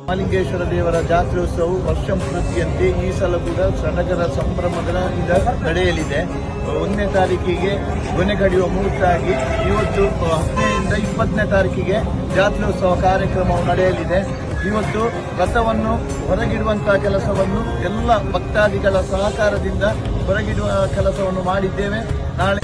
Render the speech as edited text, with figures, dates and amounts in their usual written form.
ಮಹಾಲಿಂಗೇಶ್ವರ ದೇವರ ಜಾತ್ರೋತ್ಸವವು ವರ್ಷಪೂರ್ತಿಯಂತೆ ಈ ಸಲ ಕೂಡ ಸಡಗರ ಸಂಭ್ರಮದಿಂದ ನಡೆಯಲಿದೆ. 1ನೇ ತಾರೀಕಿಗೆ ಗೊನೆ ಕಡಿಯುವ ಮುಹೂರ್ತ ಆಗಿ ಇವತ್ತು 10ರಿಂದ 20ನೇ ತಾರೀಕಿಗೆ ಜಾತ್ರೋತ್ಸವ ಕಾರ್ಯಕ್ರಮವು ನಡೆಯಲಿದೆ. ಇವತ್ತು ರಥವನ್ನು ಹೊರಗಿಡುವಂತಹ ಕೆಲಸವನ್ನು ಎಲ್ಲ ಭಕ್ತಾದಿಗಳ ಸಹಕಾರದಿಂದ ಹೊರಗಿಡುವ ಕೆಲಸವನ್ನು ಮಾಡಿದ್ದೇವೆ. ನಾಳೆ